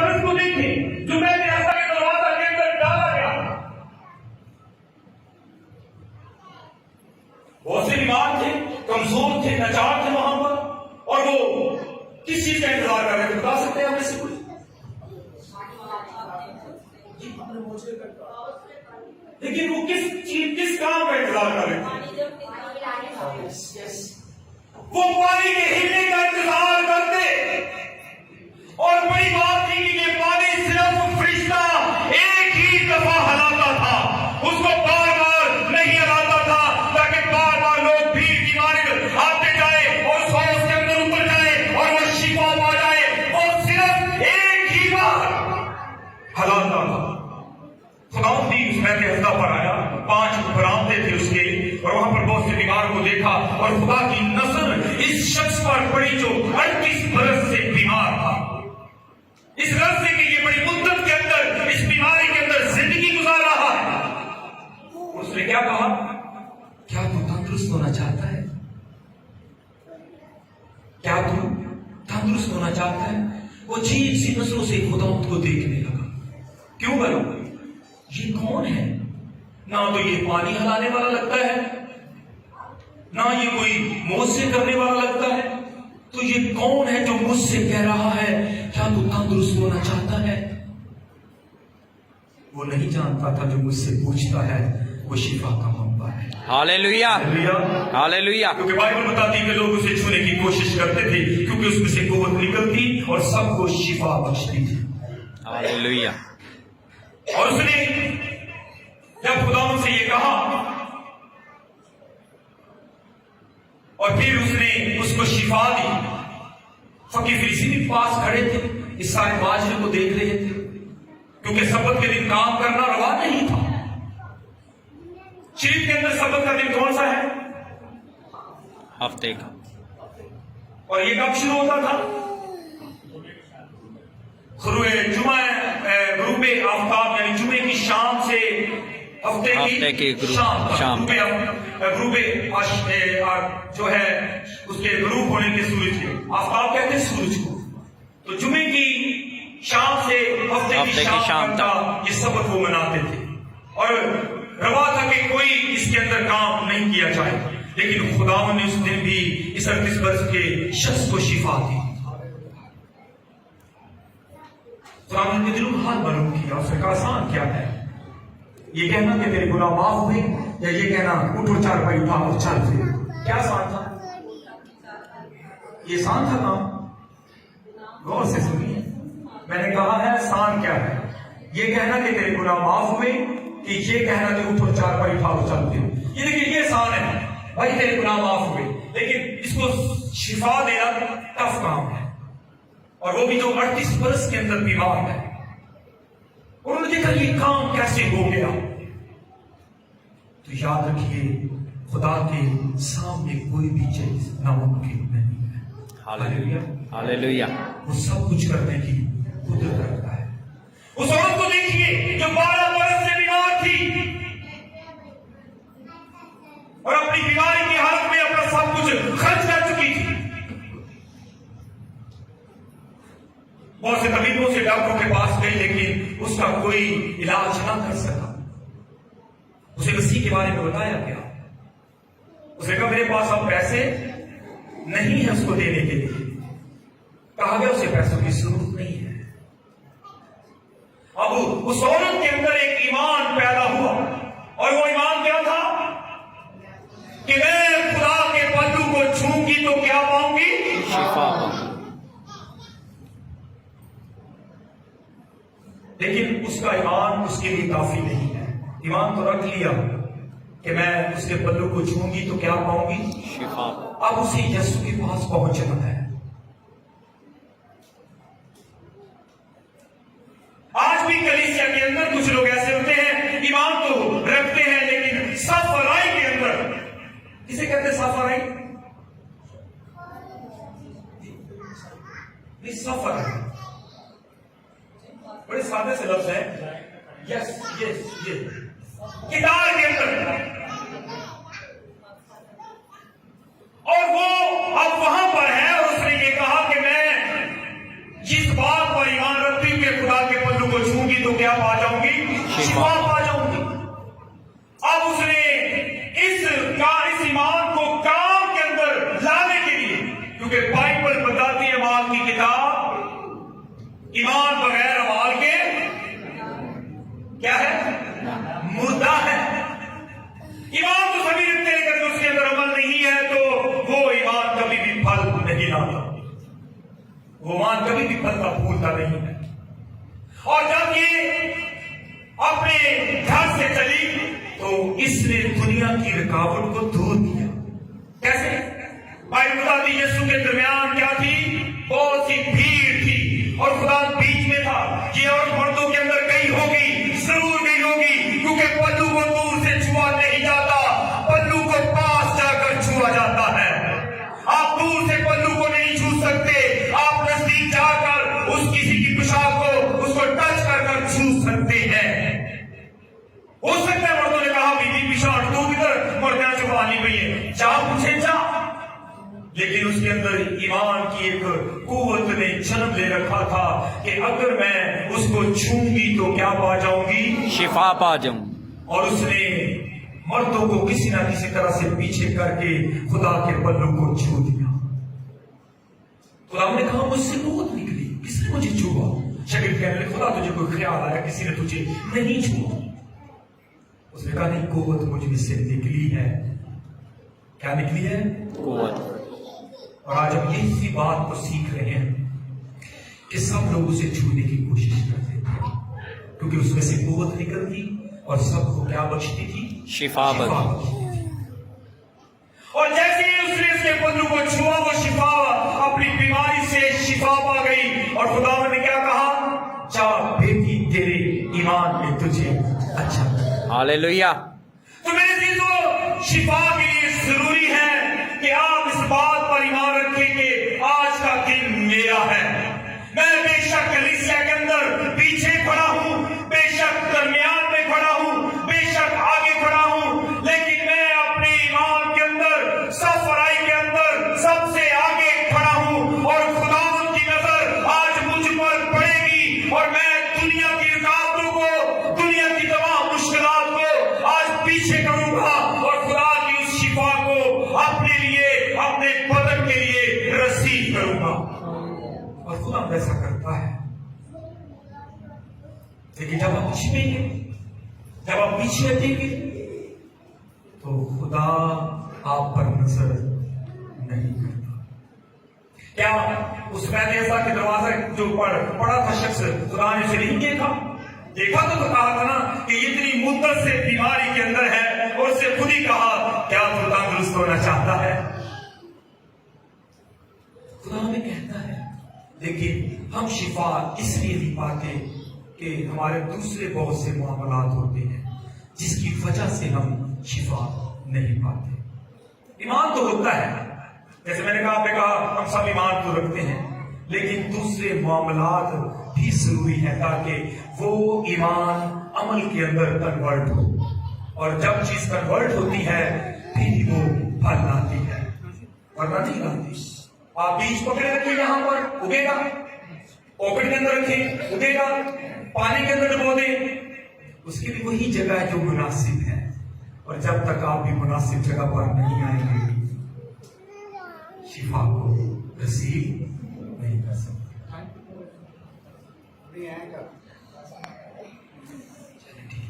फर्ज को देखिए जो मैंने ऐसा के दरवाजा के अंदर डाला गया। बहुत से बीमार थे, कमजोर थे, लाचार थे वहां पर, और वो किस चीज का इंतजार कर रहे थे? बता सकते हैं हमें से कुछ? लेकिन वो किस काम का इंतजार कर रहे थे? वो पानी के हिलने का इंतजार करते। और बड़ी बात थी कि ये पानी सिर्फ फरिश्ता एक ही दफा हिलाता था, उसको बार बार नहीं हिलाता था, ताकि बार बार लोग भीड़ की मानक आते जाए और सांस के अंदर उतर जाए और वो शिफा पा जाए। और सिर्फ एक ही बार हिलाता था। खुदावंदी उस महते हफ्ता पर आया, 5 बरामदे थे उसके, और वहां पर बहुत से बीमार को देखा, और खुदा की नजर इस शख्स पर पड़ी जो 38 बरस से बीमार था। इस रस्ते की ये बड़ी मुद्दत के अंदर, इस बीमारी के अंदर जिंदगी गुजार रहा है। उसने क्या कहा? क्या तू तंदुरुस्त होना चाहता है? क्या तू तंदुरुस्त होना चाहता है? वो अजीब सी नजरों से खुदावंद को देखने लगा। क्यों बोलो? ये कौन है? ना तो ये पानी हिलाने वाला लगता है, ना ये कोई मुझसे करने वाला लगता है, तो ये कौन है जो मुझसे कह रहा है क्या तू तंदुरुस्त होना चाहता है? वो नहीं जानता था जो मुझसे पूछता है वो शिफा का मांगता है। Hallelujah, hallelujah. क्योंकि बाइबल बताती है कि लोग उसे छूने की कोशिश करते थे, क्योंकि उसमें से कुव्वत निकलती और सबको शिफा बख्शती थी। हालेलुया। और उसने जब खुदावंद से ये कहा, और फिर उसने उसको शिफा दी। फकीर फरीसी भी पास खड़े थे, इस सारे माजरे को देख रहे थे, क्योंकि सबत के दिन काम करना रवा नहीं था। शरीफ के अंदर सबत का दिन कौन सा है? हफ्ते का। और ये कब शुरू होता था? गुरूबे आफ्ताब यानी जुमे की शाम से हफ्ते की शाम गुरूबे जो है उसके ग्रुप होने के सूरज के, आफ्ताब कहते हैं सूरज को। तो जुमे की शाम से हफ्ते की शाम तक ये सबक वो मनाते थे, और रवा था कि कोई इसके अंदर काम नहीं किया जाए। लेकिन खुदावंद ने उस दिन भी इस 38 वर्ष के शख्स को शिफा दी। खुदावंद ने दिलों का हाल मालूम किया, उसने कहा आसान क्या है? ये कहना कि तेरे गुनाह माफ हुए, या ये कहना उठो चारपाई उठा और चल फिर? क्या आसान था? ये आसान था काम? गौर से सुनिए, मैंने कहा है आसान क्या है? ये कहना कि तेरे गुनाह माफ हुए, कि ये कहना कि उठो चारपाई उठा और चल फिर? ये देखिए, ये आसान है भाई, तेरे गुनाह माफ हुए, लेकिन इसको शिफा देना टफ काम है। और वो भी जो 38 वर्ष के अंदर बीमार है। उन्होंने देखा ये काम कैसे हो गया। तो याद रखिए, खुदा के सामने कोई भी चीज नामुमकिन नहीं है। Hallelujah, hallelujah. वो सब कुछ करने की कुदरत रखता है। उस औरत को देखिए जो 12 बरस से बीमार थी, और अपनी बीमारी की हालत में अपना सब कुछ खर्च कर चुकी थी। बहुत से तबीबों से डॉक्टरों के पास गई, लेकिन उसका कोई इलाज ना कर सका। उसे मसीह के बारे में बताया गया। उसे कहा मेरे पास अब पैसे नहीं है उसको देने के लिए। कहा गया उसे पैसों की जरूरत नहीं है। अब उस औरत के अंदर एक ईमान पैदा हुआ, और वो ईमान क्या था? कि मैं खुदा के पल्लू को छूंगी तो क्या पाऊंगी? शिफा। लेकिन उसका ईमान उसके लिए काफी नहीं है। ईमान तो रख लिया कि मैं उसके पल्लू को छूंगी तो क्या पाऊंगी? शिफा। अब उसे यीशु के पास पहुंचना है। आज भी कलीसिया के अंदर कुछ लोग ऐसे होते हैं, ईमान तो रखते हैं, लेकिन सफराई के अंदर, किसे कहते हैं सफराई? सफर बड़े सादे से लफ्ज है। यस यस ये किताब के अंदर, और वो अब वहां पर है, और उसने ये कहा कि मैं जिस बात पर ईमान रखती हूँ कि ईमान बगैर अमाल के क्या है? मुर्दा है। ईमान तो सभी रखते, लेकिन उसके अंदर अमल नहीं है तो वो ईमान कभी भी फल नहीं लाता, वो ईमान कभी भी फल का फूलता नहीं है। और जब ये अपने घर से चली तो इसने दुनिया की रुकावट को दूर किया। कैसे? भाई खुदादी यीशु के दरमियान क्या थी? बहुत सी भीड़ थी और खुदा बीच में था। ये और मर्दों के अंदर गई होगी, जरूर गई होगी, क्योंकि पल्लू को दूर से छुआ नहीं जाता, पल्लू को पास जाकर छुआ जाता है। आप दूर से पल्लू को नहीं छू सकते, आप नजदीक जाकर उस किसी की पेशाब को उसको टच कर छू सकते हैं। हो सकता है मर्दों ने कहा बीबी पेशाब तू किधर मर्दों से पानी पई है, जा पूछे जा, लेकिन उसके अंदर ईमान की एक कुव्वत ने जन्म ले रखा था कि अगर मैं उसको छूंगी तो क्या पा जाऊंगी? शिफा पा जाऊं। और उसने मर्दों को किसी ना किसी तरह से पीछे करके खुदा के पल्लू को छू दिया। खुदा ने कहा मुझसे कुव्वत निकली, किसने मुझे छुआ? शकील कहने लगे खुदा तुझे कोई ख्याल आया किसी ने तुझे नहीं छुआ? उसने कहा नहीं, कुव्वत मुझे से निकली है। क्या निकली है? कुव्वत। और आज हम इसी बात को सीख रहे हैं कि सब लोग उसे छूने की कोशिश करते थे, क्योंकि उसमें से कुव्वत निकलती और सबको क्या बख्शती थी? शिफा बख्शती। और जैसे ही उसने उसके पल्लू को छुआ वो शिफा, अपनी बीमारी से शिफा पा गई। और खुदा ने क्या कहा? जा बेटी, तेरे ईमान ने तुझे अच्छा किया। हालेलुया। तो मेरे चीजों, शिफा के लिए जरूरी है कि आप इस बात पर ईमान रखें कि आज का दिन मेरा है। मैं बेशक कलीसिया के अंदर पीछे खड़ा हूं, बेशक दरमियान में खड़ा हूं, बेशक आगे खड़ा हूं, लेकिन मैं अपने ईमान के अंदर, सफराई के अंदर सबसे आगे खड़ा हूं। और खुदा की नजर आज मुझ पर पड़ेगी और मैं दुनिया की रुकावटों को, दुनिया की तमाम मुश्किलात को आज पीछे करूंगा और खुदा की उस शिफा को अपने लिए, अपने बदन के लिए रसीद करूंगा। और खुदा वैसा करता है। लेकिन जब आप छिपेंगे, जब आप पीछे हटेंगे तो खुदा आप पर नजर नहीं करता। क्या उस मैनेसा के दरवाजे जो पड़ा था शख्स, खुदा ने उसे नहीं देखा? देखा तो कहा था ना कि इतनी मुद्दत से बीमारी के अंदर है, और उससे खुद ही कहा क्या तू तंदुरुस्त होना चाहता है? खुदा हमें कहता है। लेकिन हम शिफा इसलिए नहीं पाते कि हमारे दूसरे बहुत से मामलात होते हैं जिसकी वजह से हम शिफा नहीं पाते। ईमान तो होता है, जैसे मैंने कहा, आपने कहा हम सब ईमान तो रखते हैं, लेकिन दूसरे मामलात भी जरूरी है ताकि वो ईमान अमल के अंदर कन्वर्ट हो। और जब चीज कन्वर्ट होती है फिर वो फल लाती है, वरना नहीं लाती। आप बीज पकड़े रखिए, यहां पर उगेगा, पॉकेट के अंदर रखें उगेगा, पानी के अंदर डुबो दें, उसकी भी वही जगह है जो मुनासिब है। और जब तक आप भी मुनासिब जगह पर नहीं आएंगे शिफा को रिसीव नहीं कर सकते।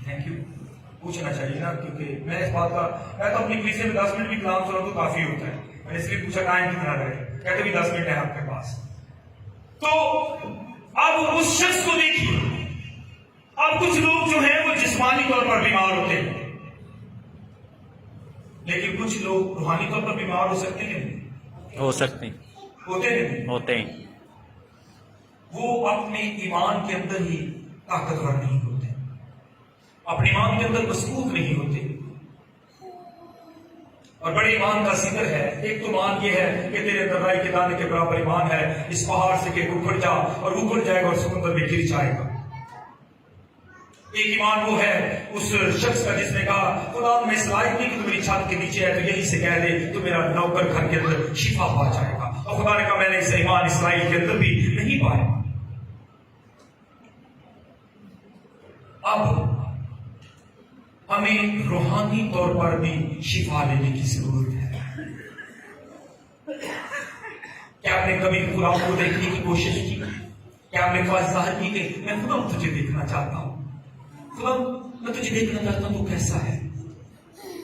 Thank you. पूछना चाहिए ना, क्योंकि मैं इस बात का, मैं तो अपनी कलीसिया में 10 मिनट भी कलाम सुना तो काफी होता है। मैंने इसलिए पूछा टाइम कितना रहे, कहते भी 10 मिनट है आपके पास। तो अब उस शख्स को देखिए। अब कुछ लोग जो हैं वो जिस्मानी तौर पर बीमार होते हैं, लेकिन कुछ लोग रूहानी तौर पर बीमार हो सकते हैं। हो सकते हैं, होते नहीं होते हैं। वो अपने ईमान के अंदर ही ताकतवर नहीं होते, अपने ईमान के अंदर मजबूत नहीं होते। और बड़े ईमान का जिक्र है। एक तो ईमान ये है कि तेरे अंदर राई के दाने के बराबर ईमान है, इस पहाड़ से के उखड़ जा, और उखड़ जाएगा और समुद्र में गिर जाएगा। एक ईमान वो है उस शख्स का जिसने कहा खुदा मैं इस लायक नहीं कि तू मेरी छत के नीचे है, तो यही से कह दे तो मेरा नौकर घर के अंदर शिफा पा जाएगा। और खुदा ने कहा मैंने इस ईमान इसराइल के अंदर भी नहीं पाया। अब हमें रूहानी तौर पर भी शिफा लेने की जरूरत है। क्या आपने कभी खुदा को देखने की कोशिश की? क्या क्या मेरे ख्वाहिश जाहिर की गई? मैं खुदा तुझे देखना चाहता हूं, खुदा मैं तुझे देखना चाहता हूं, तू कैसा है,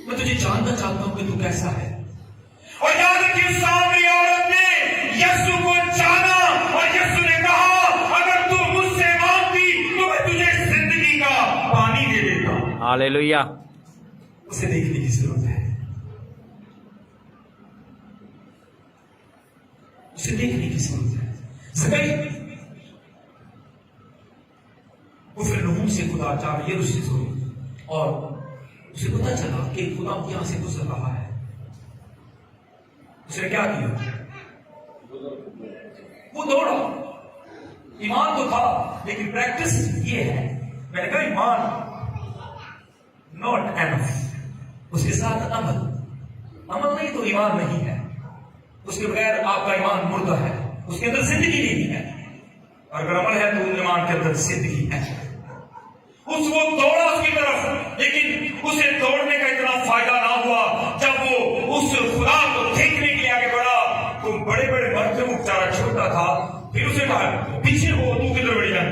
मैं तुझे जानना चाहता हूं कि तू कैसा है। और याद रखिए, सामरी औरत ने यीशु को जाना और यीशु ने कहा, अगर तू मुझसे मांगती तो मैं तुझे जिंदगी का पानी दे देता। हालेलुया। उसे देखने की जरूरत है, उसे देखने की जरूरत है। ज़करिया वो फिर नहूम से खुदा चार यरूशलेम हुई और उसे पता चला कि खुदा यहां से गुजर रहा है। उसने क्या किया? वो दौड़ा। ईमान तो था, लेकिन प्रैक्टिस ये है, मैंने कहा ईमान नॉट एनफ, उसके साथ अमल। अमल नहीं तो ईमान नहीं है। उसके बगैर आपका ईमान मुर्दा है, उसके अंदर जिंदगी नहीं है। और अगर अमल है तो ईमान के अंदर जिंदगी है। वो दौड़ा उसकी तरफ, लेकिन उसे दौड़ने का इतना फायदा ना हुआ। जब वो उस खुदा को देखने के लिए आगे बढ़ा तो बड़े बड़े मर्द में बेचारा छोटा था। फिर उसे कहा, पीछे हो, तू किधर बढ़ी जाए।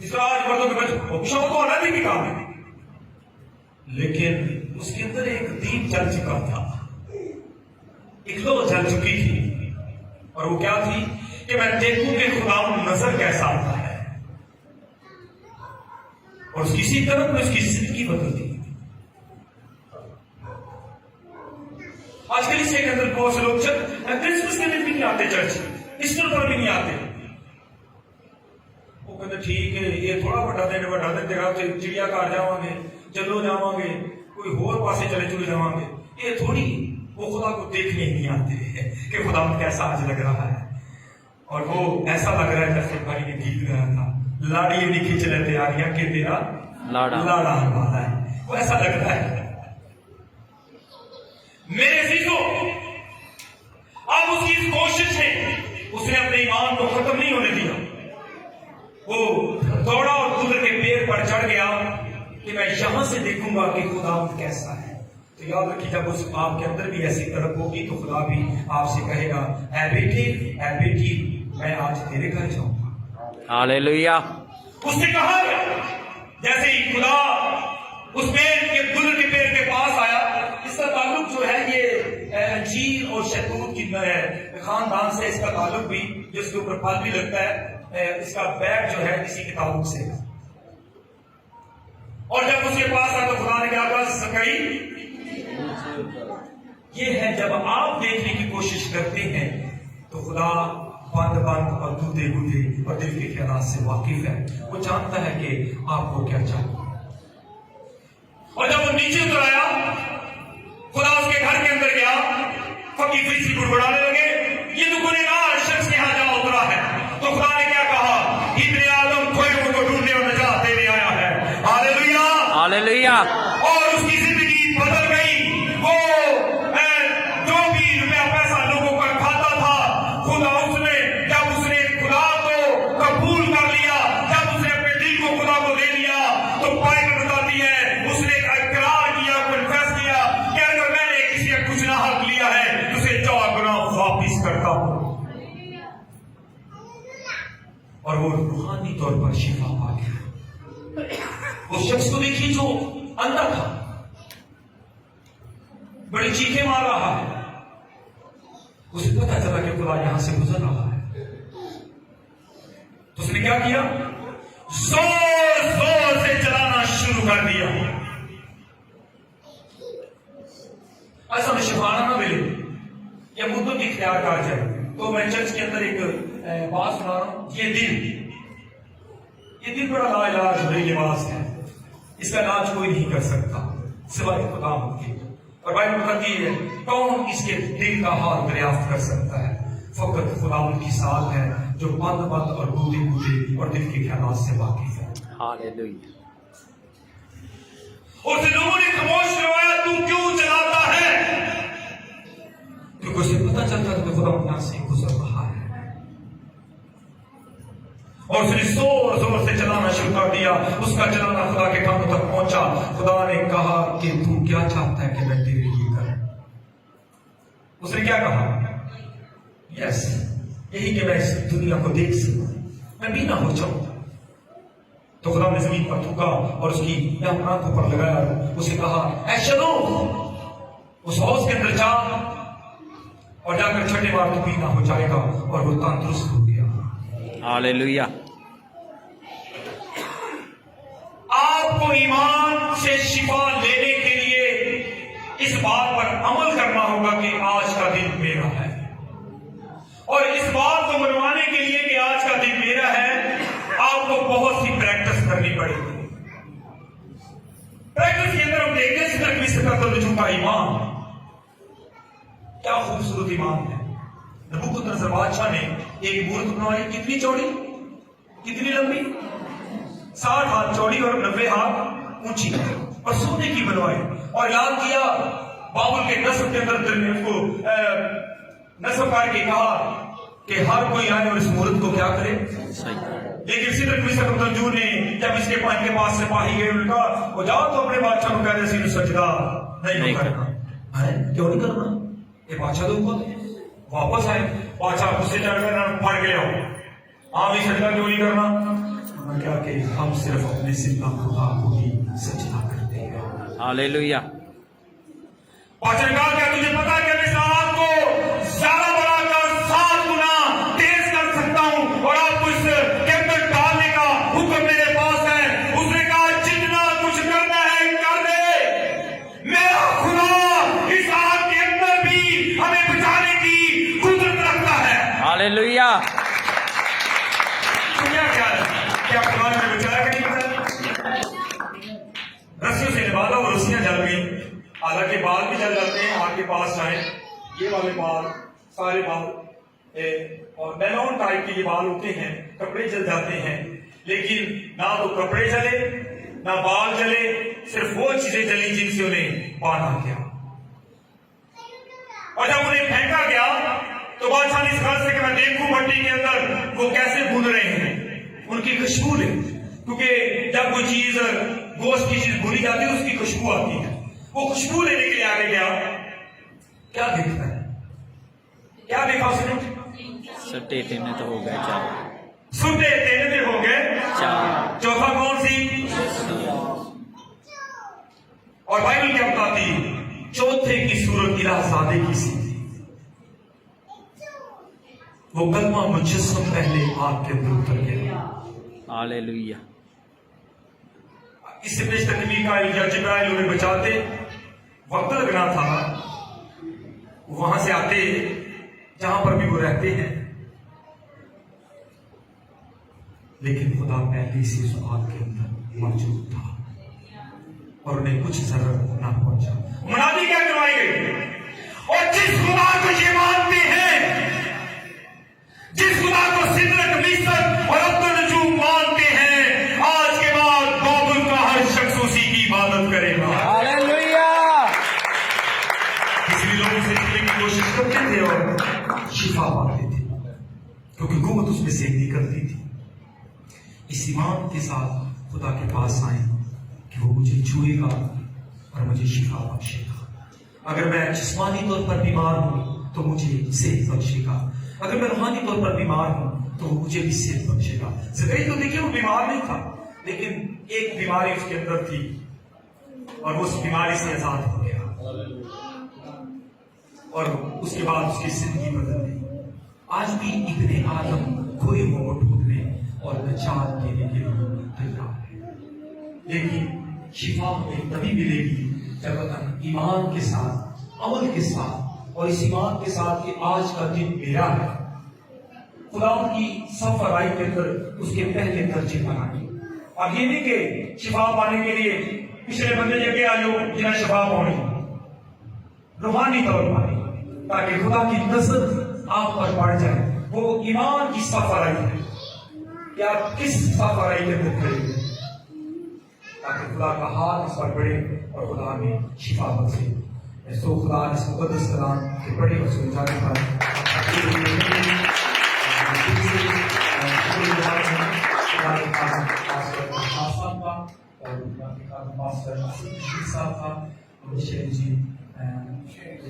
इस तरह आज मर्दों के बच्चों को अनादि की काम है, लेकिन उसके अंदर एक दीप जल चुका था, एक लो जल चुकी थी। और वो क्या थी कि मैं देखूं कि खुदा नजर कैसा आता है। और किसी तरह में उसकी जिंदगी बदलती। आजकल इस अंदर बहुत से लोग क्रिसमस के दिन भी नहीं आते चर्च, ईस्टर पर भी नहीं आते। वो कहते ठीक है, ये थोड़ा बड़ा दिन देखा, चिड़िया घर जावांगे, चलो जावांगे, कोई होर पासे चले जावांगे। ये थोड़ी, वो खुदा को देखने नहीं आते कि खुदा कैसा आज लग रहा है। और वो ऐसा लग रहा है जैसे भाई ने गीत गाया था, लाड़ी नहीं खींच ले तैयारियां के तेरा लाड़ा वाला है, वो ऐसा लग रहा है। मेरे अजीजों, अब उसकी इस कोशिश है, उसने अपने ईमान को खत्म नहीं होने दिया। वो दौड़ा और कुदरत के पेड़ पर चढ़ गया कि मैं यहां से देखूंगा कि खुदा कैसा है। तो याद रखिए, जब उस आपके अंदर भी ऐसी तड़प होगी तो खुदा भी आपसे कहेगा, ऐ बेटी मैं आज तेरे घर जाऊंगा। हालेलुया। उसने कहा, जैसे ही खुदा उस पेड़ के कुदरत के पेड़ के पास आया, इसका ताल्लुक जो है ये अंजीर और शहतूत की खानदान से इसका ताल्लुक भी, जिसके ऊपर फल भी लगता है, इसका बैग जो है इसी के ताल्लुक से। और जब उसके पास आया तो खुदा ने क्या कहा, ज़करिया ये है, जब आप देखने की कोशिश करते हैं तो खुदा बंद और दूधे और दिल के ख्यालात से वाकिफ है। वो जानता है कि आपको क्या चाहिए। और जब वो नीचे उतर आया, खुदा उसके घर के अंदर गया, फकीर फरीसी गुड़गुड़ाने लगे, ये तो गुनहगार शख्स के यहां जा उतरा है। तो खुदा ने क्या कहा, इब्ने आदम खोए को ढूंढने और निजात देने आया है। Hallelujah, hallelujah. और उसकी जिंदगी बदल गई। वो जो भी रुपया पैसा लोगों का खाता था, खुदा उसने, जब उसने खुदा को कबूल कर लिया, जब उसने अपने दिल को खुदा को दे दिया, तो बाइबल बताती है उसने इकरार किया, कन्फेस किया कि अगर मैंने किसी से कुछ ना हक लिया है तो उसे 4 गुना वापिस करता हूं। और वो रूहानी तौर पर शिफा पा गया। उस शख्स को देखिए जो अंधा था, बड़ी चीखें मार रहा है, उसे पता चला कि खुदा यहां से गुजर रहा है। तो उसने क्या किया, जोर जोर से चलाना शुरू कर दिया। ऐसा में शिफाना ना मिले या मुद्दों की इख्तियार कर जाए। तो मैं चर्च के अंदर एक बात सुना रहा हूं। ये दिल बड़ा लाइलाज बड़ी लिबास है, इसका इलाज कोई नहीं कर सकता सिवाय खुदा के। और बाइबल बताती है कौन इसके दिल का हाल दरियाफ्त कर सकता है, फकत खुदा की साथ है जो बंद और बूझे और दिल के ख्यालात से वाकिफ है। हालेलुया। और लोगों ने खामोश करवाया, तू क्यों चलाता है? क्योंकि उसे पता चलता था कि खुदा यहां से गुजर रहा है। और उसने जोर जोर से चलाना शुरू कर दिया। उसका चलाना खुदा के कानों तक पहुंचा। खुदा ने कहा कि तू क्या चाहता है कि मैं तेरे लिए करूं? उसने क्या कहा, यस, यही कि मैं इस दुनिया को देख सकूं, मैं भी ना हो जाऊं। तो खुदा ने जमीन पर थूका और उसकी आंखों पर लगाया, उसे कहा, ऐ शलो, उस हौज के अंदर जा और जाकर छठे बार तू भी ना हो जाएगा। और वो तंदुरुस्त हो गया। हालेलुया। आपको ईमान से शिफा लेने के लिए इस बात पर अमल करना होगा कि आज का दिन मेरा है, और इस बात को मनवाने के लिए कि आज का दिन मेरा है, आपको बहुत सी प्रैक्टिस करनी पड़ेगी। प्रैक्टिस के अंदर हम देखते हैं सिर्फ मिस्र का तर्जुमा का ईमान, क्या खूबसूरत ईमान है। नबूकदनेस्सर बादशाह ने एक मूर्त बनवाई, कितनी चौड़ी, कितनी लंबी, 60 हाथ चौड़ी और 90 हाथ ऊंची, और सोने की बनवाई, और याद किया बाबुल के नस्ब के अंदर उसको नस्ब करके कहा कि हर कोई आए और इस मूर्त को क्या करे। लेकिन सिर्फ मिस्र का तर्जुमा ने जब इसके पास सिपाही गए, उनका वो जाओ तो अपने बादशाह को कहते सीधे सजदा नहीं करना है, क्यों नहीं करना, ये बादशाह तो उनको वापस आए। बादशाह गुस्से चढ़कर फट गया, आप ही सजदा क्यों नहीं करना। क्या कि हम सिर्फ अपने जिंदा खुदा को ही सजदा करते हैं। हालेलुया। बादशाह ने कहा, क्या तुझे पता है कि मैं इस आग को ज्यादा बढ़ाकर 7 गुना तेज कर सकता हूं, और आपको इसके अंदर डालने का हुक्म मेरे पास है। उसने कहा, जितना कुछ करना है कर दे, मेरा खुदा इस आग के अंदर भी हमें बचाने की कुदरत रखता है। हालेलुया। दुनिया क्या है, क्या खुदा ने बचाया कि नहीं बचाया। रस्सियों से निकाला और रस्सियां जल गई, हालांकि बाल भी जल जाते हैं। आपके पास आए, ये वाले बाल, सारे बाल और बैलून टाइप के ये बाल होते हैं, कपड़े जल जाते हैं, लेकिन ना तो कपड़े जले ना बाल जले, सिर्फ वो चीजें जली जिनसे उन्हें बांधा गया। और जब उन्हें फेंका गया तो बादशाह ने इस गरज से कि मैं देखूं भट्टी के अंदर वो कैसे भून रहे हैं, उनकी खुशबू ले, क्योंकि जब कोई चीज गोश्त की चीज भूनी जाती है उसकी खुशबू आती है। वो खुशबू लेने के लिए आगे गया, क्या देखता है, क्या देखा उसने, सट्टे तेने तो हो गए 4, सुनते तेने हो गए 4, चौथा कौन सी, और बाइबल क्या बताती, चौथे की सूरत इलाहाज़ादे की सी थी। वो कलमा मुजस्सम पहले आग के अंदर उतर गया। हालेलुया। इससे पेश तक मीकाईल या जिब्राइल उन्हें बचाते, वक्त लगना था, वहां से आते जहां पर भी वो रहते हैं, लेकिन खुदा पहले से उस आग के अंदर मौजूद था और उन्हें कुछ जरूरत ना पहुंचा। मुनादी क्या करवाई गई, और जिस खुदा को ये मानते हैं, जिस खुदा को सिदरत मिस्र और अब्दुल नजूम मानते हैं, आज के बाद बाबुल का हर शख्स उसी की इबादत करेगा। हालेलुया। इसलिए लोग उसे निकलने की कोशिश करते थे और शिफा पाते थे, क्योंकि कुव्वत उसमें से निकलती थी। इस ईमान के साथ खुदा के पास आए कि वो मुझे छुएगा और मुझे शिफा बख्शेगा। अगर मैं जिस्मानी तौर पर बीमार हूं तो मुझे सेहत बख्शेगा, अगर मैं रूहानी तौर पर बीमार हूं तो वो मुझे भी सेहत बख्शेगा। ज़करिया तो देखिए वो बीमार नहीं था, लेकिन एक बीमारी उसके अंदर थी और वो उस बीमारी से आजाद हो गया, और उसके बाद उसकी जिंदगी बदल गई। आज भी इब्ने आदम खोए हुओं को ढूंढने और नजात देने के लिए तैयार है, लेकिन शिफा हमें तभी मिलेगी जब हम ईमान के साथ, अमल के साथ, और इस ईमान के साथ कि आज का दिन मेरा है, खुदा की सफर आई के अंदर उसके पहले दर्जे बनाए। अब ये नहीं कि शिफा पाने के लिए पिछले बंदे जगह आ जाओ जिन्हें शिफा पानी, रूहानी तौर पर, ताकि खुदा की नजर आप पर पड़ जाए। वो ईमान की सफर आई है कि आप किस सफर आई के अंदर खड़े हैं, ताकि खुदा का हाथ इस पर बढ़े और खुदा में शिफा बख्शे। सो खुदा इस मुकद्दस कलाम के बड़े और सुलझाने पर और